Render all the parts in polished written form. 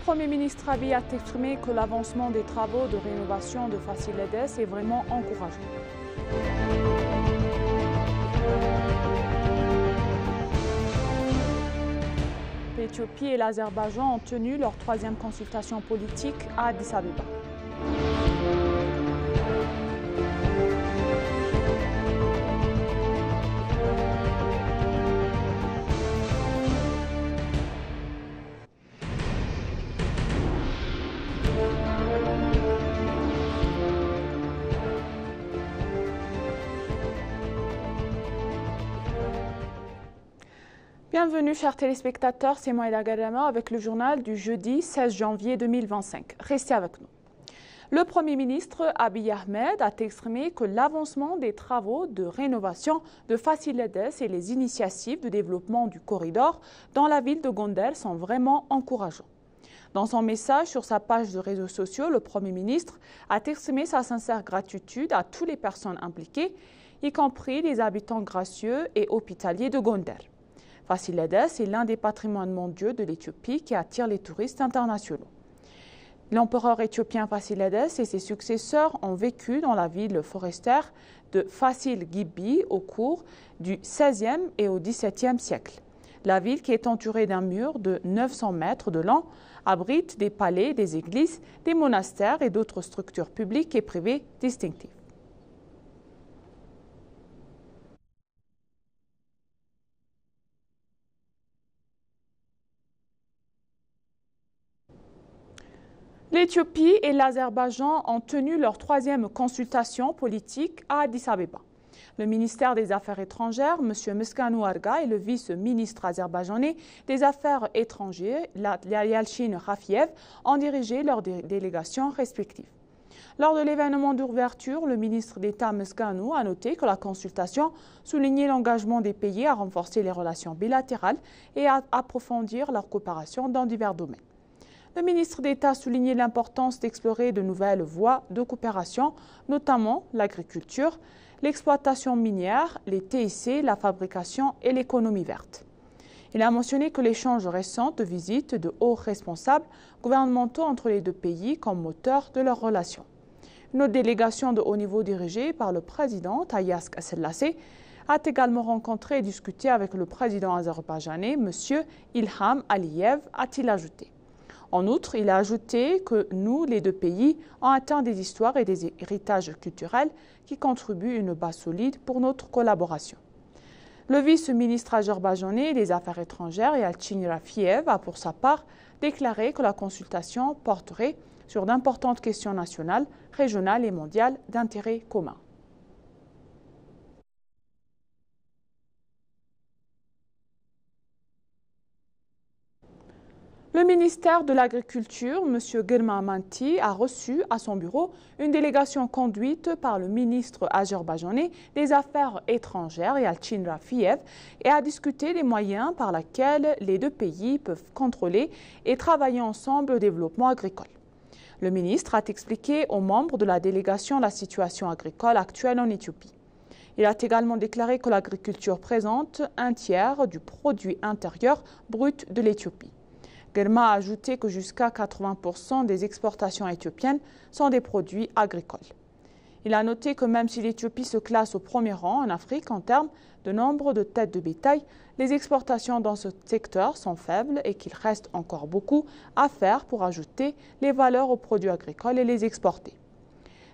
Premier ministre Abiy a exprimé que l'avancement des travaux de rénovation de Faciledes est vraiment encourageant. L'Éthiopie et l'Azerbaïdjan ont tenu leur troisième consultation politique à Addis Abeba. Bienvenue chers téléspectateurs, c'est Maïda Gadama avec le journal du jeudi 16 janvier 2025. Restez avec nous. Le Premier ministre Abiy Ahmed a exprimé que l'avancement des travaux de rénovation de Faciledes et les initiatives de développement du corridor dans la ville de Gondar sont vraiment encourageants. Dans son message sur sa page de réseaux sociaux, le Premier ministre a exprimé sa sincère gratitude à toutes les personnes impliquées, y compris les habitants gracieux et hospitaliers de Gondar. Faciledes est l'un des patrimoines mondiaux de l'Éthiopie qui attire les touristes internationaux. L'empereur éthiopien Faciledes et ses successeurs ont vécu dans la ville forestière de Fasil Gibi au cours du XVIe et au XVIIe siècle. La ville, qui est entourée d'un mur de 900 mètres de long, abrite des palais, des églises, des monastères et d'autres structures publiques et privées distinctives. L'Éthiopie et l'Azerbaïdjan ont tenu leur troisième consultation politique à Addis Abeba. Le ministère des Affaires étrangères, M. Meskanou Arga, et le vice-ministre azerbaïdjanais des Affaires étrangères, Yalchin Rafiev, ont dirigé leurs délégations respectives. Lors de l'événement d'ouverture, le ministre d'État Meskanou a noté que la consultation soulignait l'engagement des pays à renforcer les relations bilatérales et à approfondir leur coopération dans divers domaines. Le ministre d'État a souligné l'importance d'explorer de nouvelles voies de coopération, notamment l'agriculture, l'exploitation minière, les TIC, la fabrication et l'économie verte. Il a mentionné que l'échange récent de visites de hauts responsables gouvernementaux entre les deux pays comme moteur de leurs relations. Une autre délégation de haut niveau dirigée par le président Tayyas Selassie a également rencontré et discuté avec le président azerbaïdjanais, M. Ilham Aliyev, a-t-il ajouté. En outre, il a ajouté que nous, les deux pays, avons atteint des histoires et des héritages culturels qui contribuent à une base solide pour notre collaboration. Le vice-ministre azerbaïdjanais des Affaires étrangères, Yalchin Rafiev, a pour sa part déclaré que la consultation porterait sur d'importantes questions nationales, régionales et mondiales d'intérêt commun. Le ministère de l'Agriculture, M. Girma Manti, a reçu à son bureau une délégation conduite par le ministre azerbaïdjanais des Affaires étrangères, Yalchin Rafiev, et a discuté des moyens par lesquels les deux pays peuvent contrôler et travailler ensemble au développement agricole. Le ministre a expliqué aux membres de la délégation la situation agricole actuelle en Éthiopie. Il a également déclaré que l'agriculture présente un tiers du produit intérieur brut de l'Éthiopie. Girma a ajouté que jusqu'à 80% des exportations éthiopiennes sont des produits agricoles. Il a noté que même si l'Éthiopie se classe au premier rang en Afrique en termes de nombre de têtes de bétail, les exportations dans ce secteur sont faibles et qu'il reste encore beaucoup à faire pour ajouter les valeurs aux produits agricoles et les exporter.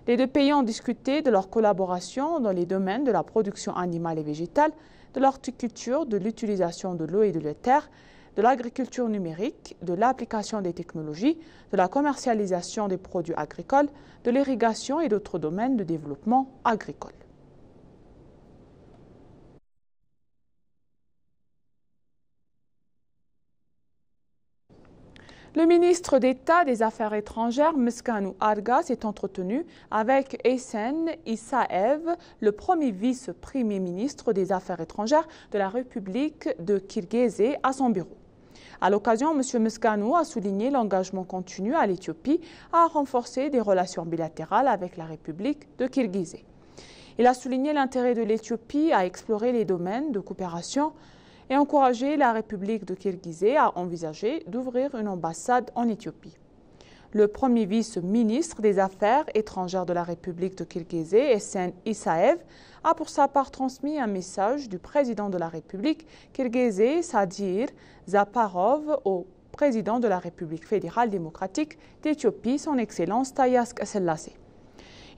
Les deux pays ont discuté de leur collaboration dans les domaines de la production animale et végétale, de l'horticulture, de l'utilisation de l'eau et de la terre, de l'agriculture numérique, de l'application des technologies, de la commercialisation des produits agricoles, de l'irrigation et d'autres domaines de développement agricole. Le ministre d'État des Affaires étrangères, Meskanou Arga, s'est entretenu avec Eysen Issaev, le premier vice-premier ministre des Affaires étrangères de la République de Kirghizie, à son bureau. À l'occasion, M. Meskanou a souligné l'engagement continu à l'Éthiopie à renforcer des relations bilatérales avec la République de Kirghizie. Il a souligné l'intérêt de l'Éthiopie à explorer les domaines de coopération et encouragé la République de Kirghizie à envisager d'ouvrir une ambassade en Éthiopie. Le premier vice-ministre des Affaires étrangères de la République de Kirghizie, Esen Isaev, a pour sa part transmis un message du président de la République Kirghizie, Sadir Zaparov, au président de la République fédérale démocratique d'Éthiopie, son Excellence Taye Selassie.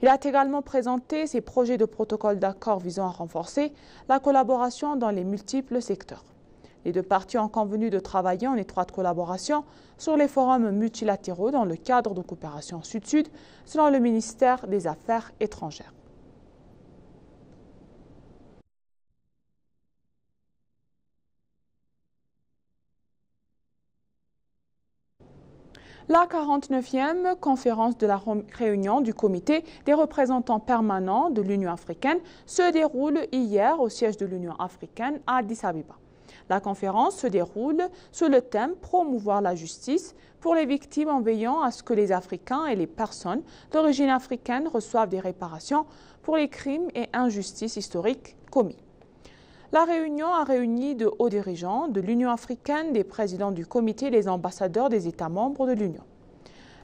Il a également présenté ses projets de protocole d'accord visant à renforcer la collaboration dans les multiples secteurs. Les deux parties ont convenu de travailler en étroite collaboration sur les forums multilatéraux dans le cadre de coopération Sud-Sud, selon le ministère des Affaires étrangères. La 49e conférence de la réunion du comité des représentants permanents de l'Union africaine se déroule hier au siège de l'Union africaine à Addis Abeba. La conférence se déroule sous le thème « Promouvoir la justice pour les victimes en veillant à ce que les Africains et les personnes d'origine africaine reçoivent des réparations pour les crimes et injustices historiques commis ». La réunion a réuni de hauts dirigeants de l'Union africaine, des présidents du comité et des ambassadeurs des États membres de l'Union.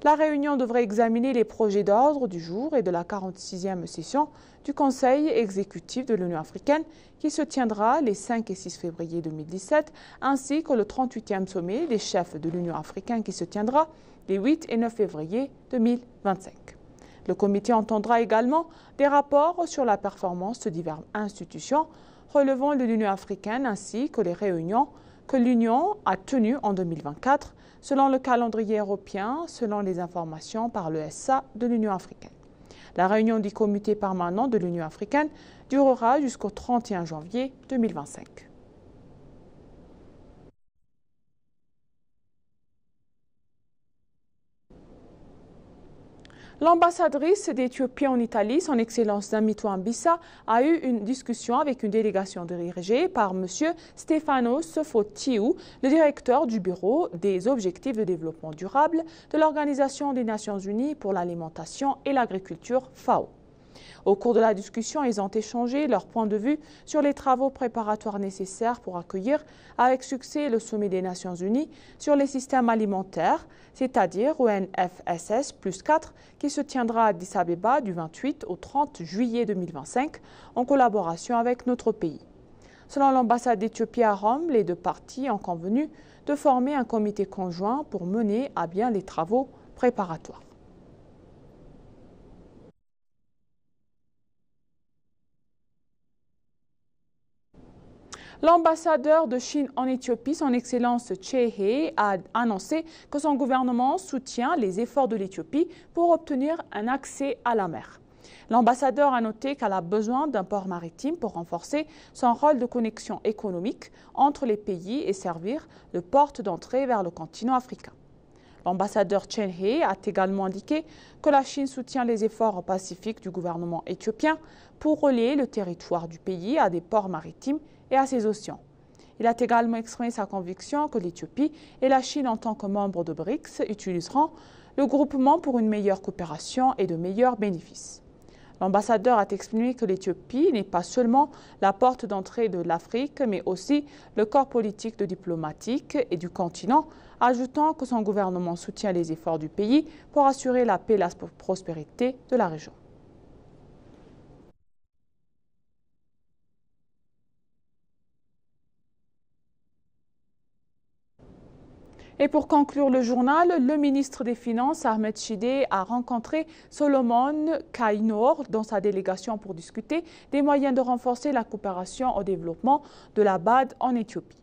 La réunion devrait examiner les projets d'ordre du jour et de la 46e session du Conseil exécutif de l'Union africaine qui se tiendra les 5 et 6 février 2017, ainsi que le 38e sommet des chefs de l'Union africaine qui se tiendra les 8 et 9 février 2025. Le comité entendra également des rapports sur la performance de diverses institutions relevant de l'Union africaine ainsi que les réunions que l'Union a tenues en 2024 selon le calendrier européen, selon les informations par l'ESA de l'Union africaine. La réunion du comité permanent de l'Union africaine durera jusqu'au 31 janvier 2025. L'ambassadrice d'Éthiopie en Italie, son Excellence Zamito Ambissa, a eu une discussion avec une délégation dirigée par M. Stefanos Fotiou, le directeur du Bureau des objectifs de développement durable de l'Organisation des Nations Unies pour l'alimentation et l'agriculture FAO. Au cours de la discussion, ils ont échangé leur point de vue sur les travaux préparatoires nécessaires pour accueillir avec succès le sommet des Nations Unies sur les systèmes alimentaires, c'est-à-dire UNFSS plus 4, qui se tiendra à Addis Abeba du 28 au 30 juillet 2025 en collaboration avec notre pays. Selon l'ambassade d'Éthiopie à Rome, les deux parties ont convenu de former un comité conjoint pour mener à bien les travaux préparatoires. L'ambassadeur de Chine en Éthiopie, son Excellence Che He, a annoncé que son gouvernement soutient les efforts de l'Éthiopie pour obtenir un accès à la mer. L'ambassadeur a noté qu'elle a besoin d'un port maritime pour renforcer son rôle de connexion économique entre les pays et servir de porte d'entrée vers le continent africain. L'ambassadeur Chen He a également indiqué que la Chine soutient les efforts pacifiques du gouvernement éthiopien pour relier le territoire du pays à des ports maritimes et à ses océans. Il a également exprimé sa conviction que l'Éthiopie et la Chine en tant que membres de BRICS utiliseront le groupement pour une meilleure coopération et de meilleurs bénéfices. L'ambassadeur a exprimé que l'Éthiopie n'est pas seulement la porte d'entrée de l'Afrique, mais aussi le corps politique de diplomatique et du continent, ajoutant que son gouvernement soutient les efforts du pays pour assurer la paix et la prospérité de la région. Et pour conclure le journal, le ministre des Finances, Ahmed Shide, a rencontré Solomon Kainor dans sa délégation pour discuter des moyens de renforcer la coopération au développement de la BAD en Éthiopie.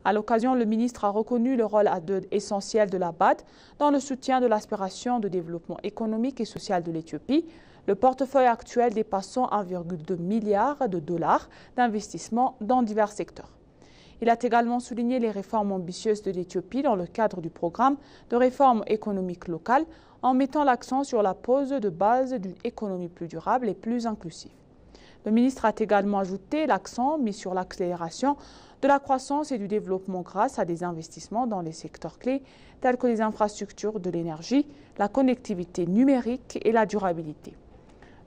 À l'occasion, le ministre a reconnu le rôle essentiel de la BAD dans le soutien de l'aspiration de développement économique et social de l'Éthiopie, le portefeuille actuel dépassant 1,2 milliard de dollars d'investissement dans divers secteurs. Il a également souligné les réformes ambitieuses de l'Éthiopie dans le cadre du programme de réforme économique locale en mettant l'accent sur la pose de base d'une économie plus durable et plus inclusive. Le ministre a également ajouté l'accent mis sur l'accélération de la croissance et du développement grâce à des investissements dans les secteurs clés tels que les infrastructures de l'énergie, la connectivité numérique et la durabilité.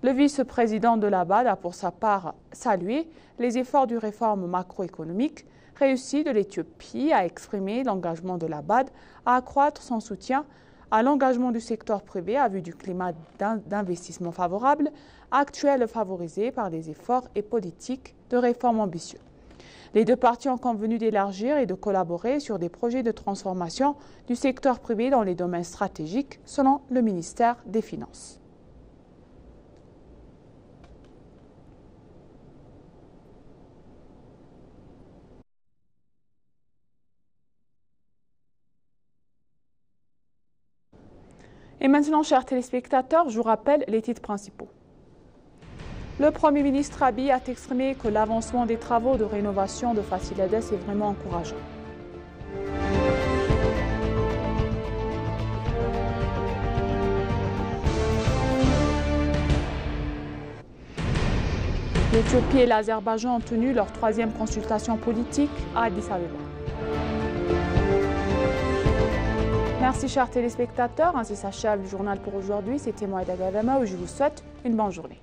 Le vice-président de la BAD a pour sa part salué les efforts de réforme macroéconomique réussie de l'Éthiopie à exprimer l'engagement de la BAD à accroître son soutien à l'engagement du secteur privé à vue du climat d'investissement favorable, actuel favorisé par des efforts et politiques de réforme ambitieux. Les deux parties ont convenu d'élargir et de collaborer sur des projets de transformation du secteur privé dans les domaines stratégiques, selon le ministère des Finances. Et maintenant, chers téléspectateurs, je vous rappelle les titres principaux. Le Premier ministre Abiy a exprimé que l'avancement des travaux de rénovation de Fasilades est vraiment encourageant. L'Éthiopie et l'Azerbaïdjan ont tenu leur troisième consultation politique à Addis Abeba. Merci chers téléspectateurs, ainsi s'achève le journal pour aujourd'hui. C'était Moïda Gavama où je vous souhaite une bonne journée.